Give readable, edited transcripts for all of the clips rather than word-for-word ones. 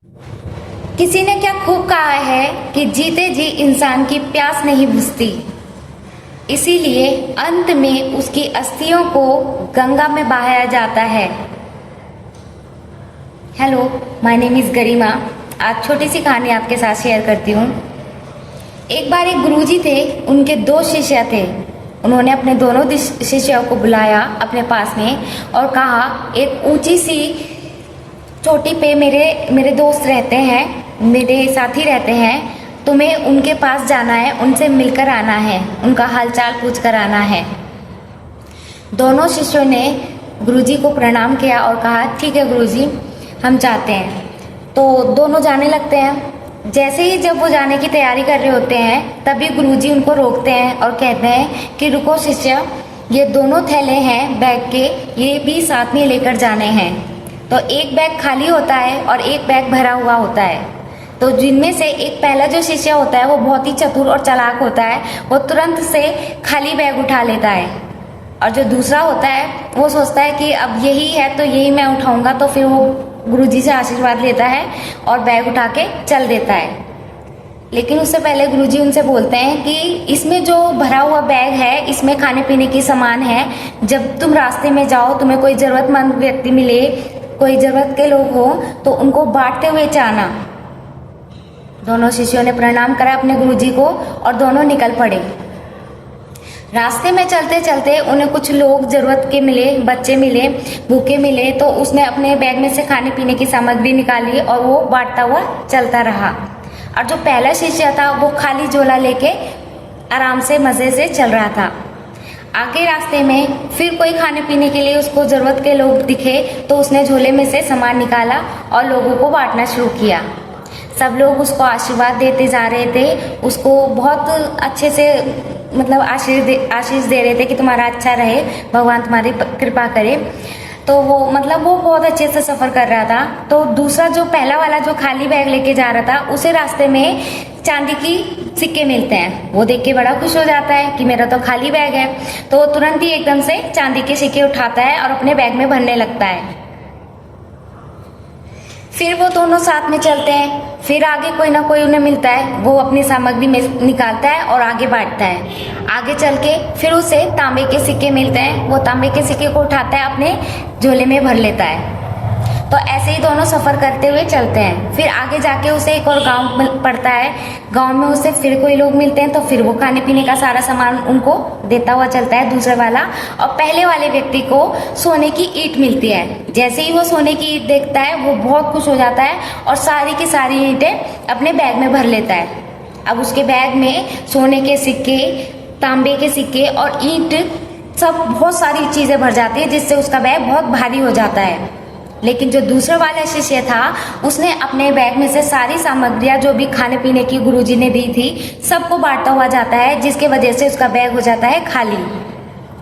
किसी ने क्या खूब कहा है कि जीते जी इंसान की प्यास नहीं बुझती, इसीलिए अंत में उसकी अस्थियों को गंगा में बहाया जाता है। हेलो, माय नेम इज़ गरिमा। आज छोटी सी कहानी आपके साथ शेयर करती हूँ। एक बार एक गुरुजी थे, उनके दो शिष्य थे। उन्होंने अपने दोनों शिष्यों को बुलाया अपने पास में और कहा, एक ऊंची सी चोटी पे मेरे दोस्त रहते हैं, मेरे साथी रहते हैं, तुम्हें उनके पास जाना है, उनसे मिलकर आना है, उनका हालचाल पूछ कर आना है। दोनों शिष्यों ने गुरुजी को प्रणाम किया और कहा, ठीक है गुरुजी, हम चाहते हैं। तो दोनों जाने लगते हैं। जैसे ही जब वो जाने की तैयारी कर रहे होते हैं, तभी गुरुजी उनको रोकते हैं और कहते हैं कि रुको शिष्य, ये दोनों थैले हैं बैग के, ये भी साथ में लेकर जाने हैं। तो एक बैग खाली होता है और एक बैग भरा हुआ होता है। तो जिनमें से एक पहला जो शिष्य होता है वो बहुत ही चतुर और चालाक होता है, वो तुरंत से खाली बैग उठा लेता है। और जो दूसरा होता है वो सोचता है कि अब यही है तो यही मैं उठाऊंगा, तो फिर वो गुरुजी से आशीर्वाद लेता है और बैग उठा के चल देता है। लेकिन उससे पहले गुरुजी उनसे बोलते हैं कि इसमें जो भरा हुआ बैग है, इसमें खाने पीने की सामान है। जब तुम रास्ते में जाओ, तुम्हें कोई ज़रूरतमंद व्यक्ति मिले, कोई ज़रूरत के लोग हो, तो उनको बांटते हुए जाना। दोनों शिष्यों ने प्रणाम करा अपने गुरुजी को और दोनों निकल पड़े। रास्ते में चलते चलते उन्हें कुछ लोग ज़रूरत के मिले, बच्चे मिले, भूखे मिले। तो उसने अपने बैग में से खाने पीने की सामग्री निकाली और वो बांटता हुआ चलता रहा। और जो पहला शिष्य था वो खाली झोला लेके आराम से मज़े से चल रहा था। आगे रास्ते में फिर कोई खाने पीने के लिए उसको ज़रूरत के लोग दिखे, तो उसने झोले में से सामान निकाला और लोगों को बांटना शुरू किया। सब लोग उसको आशीर्वाद देते जा रहे थे, उसको बहुत अच्छे से मतलब आशीष दे रहे थे कि तुम्हारा अच्छा रहे, भगवान तुम्हारी कृपा करे। तो वो बहुत अच्छे से सफ़र कर रहा था। तो दूसरा जो पहला वाला जो खाली बैग लेके जा रहा था, उसे रास्ते में चांदी की सिक्के मिलते हैं। वो देख के बड़ा खुश हो जाता है कि मेरा तो खाली बैग है। तो वो तुरंत ही एकदम से चांदी के सिक्के उठाता है और अपने बैग में भरने लगता है। फिर वो दोनों साथ में चलते हैं। फिर आगे कोई ना कोई उन्हें मिलता है, वो अपनी सामग्री में निकालता है और आगे बांटता है। आगे चल के फिर उसे तांबे के सिक्के मिलते हैं, वो तांबे के सिक्के को उठाता है, अपने झोले में भर लेता है। तो ऐसे ही दोनों सफ़र करते हुए चलते हैं। फिर आगे जाके उसे एक और गांव पड़ता है। गांव में उसे फिर कोई लोग मिलते हैं, तो फिर वो खाने पीने का सारा सामान उनको देता हुआ चलता है, दूसरे वाला। और पहले वाले व्यक्ति को सोने की ईंट मिलती है। जैसे ही वो सोने की ईंट देखता है, वो बहुत खुश हो जाता है और सारी की सारी ईंटें अपने बैग में भर लेता है। अब उसके बैग में सोने के सिक्के, तांबे के सिक्के और ईंट, सब बहुत सारी चीज़ें भर जाती है, जिससे उसका बैग बहुत भारी हो जाता है। लेकिन जो दूसरा वाला शिष्य था, उसने अपने बैग में से सारी सामग्रियां जो भी खाने पीने की गुरुजी ने दी थी, सबको बांटता हुआ जाता है, जिसके वजह से उसका बैग हो जाता है खाली।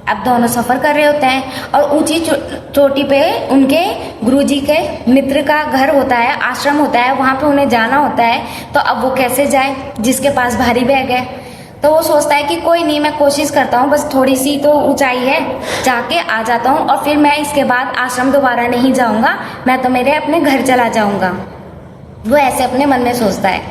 अब दोनों सफ़र कर रहे होते हैं और ऊंची चोटी पे उनके गुरुजी के मित्र का घर होता है, आश्रम होता है, वहाँ पे उन्हें जाना होता है। तो अब वो कैसे जाए जिसके पास भारी बैग है? तो वो सोचता है कि कोई नहीं, मैं कोशिश करता हूँ, बस थोड़ी सी तो ऊंचाई है, जाके आ जाता हूँ और फिर मैं इसके बाद आश्रम दोबारा नहीं जाऊँगा, मैं तो मेरे अपने घर चला जाऊँगा। वो ऐसे अपने मन में सोचता है।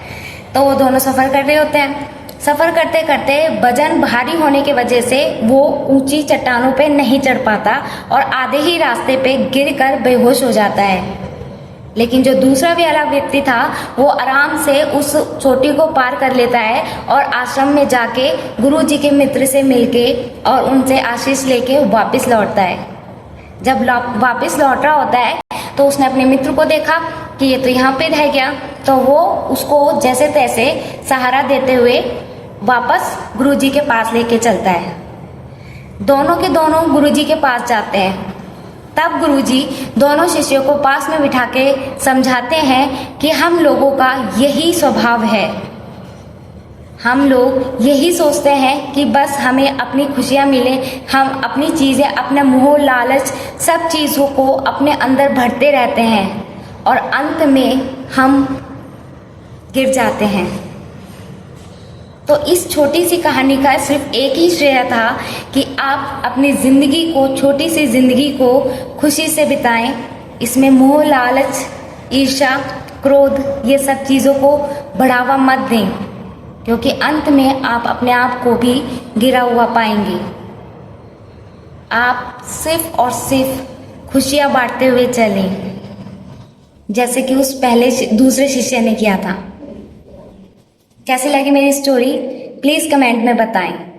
तो वो दोनों सफ़र कर रहे होते हैं। सफ़र करते करते वजन भारी होने की वजह से वो ऊंची चट्टानों पे नहीं चढ़ पाता और आधे ही रास्ते पे गिरकर बेहोश हो जाता है। लेकिन जो दूसरा वाला व्यक्ति था, वो आराम से उस चोटी को पार कर लेता है और आश्रम में जाके गुरुजी के मित्र से मिलके और उनसे आशीष लेके वापस लौटता है। जब वापस लौट रहा होता है, तो उसने अपने मित्र को देखा कि ये तो यहाँ पे रह गया। तो वो उसको जैसे तैसे सहारा देते हुए वापस गुरुजी के पास लेके चलता है। दोनों के दोनों गुरुजी के पास जाते हैं। तब गुरुजी दोनों शिष्यों को पास में बिठा के समझाते हैं कि हम लोगों का यही स्वभाव है। हम लोग यही सोचते हैं कि बस हमें अपनी खुशियाँ मिले, हम अपनी चीज़ें, अपना मोह लालच, सब चीज़ों को अपने अंदर भरते रहते हैं और अंत में हम गिर जाते हैं। तो इस छोटी सी कहानी का सिर्फ एक ही श्रेय था कि आप अपनी ज़िंदगी को, छोटी सी ज़िंदगी को खुशी से बिताएं। इसमें मोह लालच, ईर्ष्या क्रोध, ये सब चीज़ों को बढ़ावा मत दें, क्योंकि अंत में आप अपने आप को भी गिरा हुआ पाएंगे। आप सिर्फ और सिर्फ खुशियाँ बांटते हुए चलें, जैसे कि उस दूसरे शिष्य ने किया था। कैसी लगी मेरी स्टोरी, प्लीज़ कमेंट में बताएं।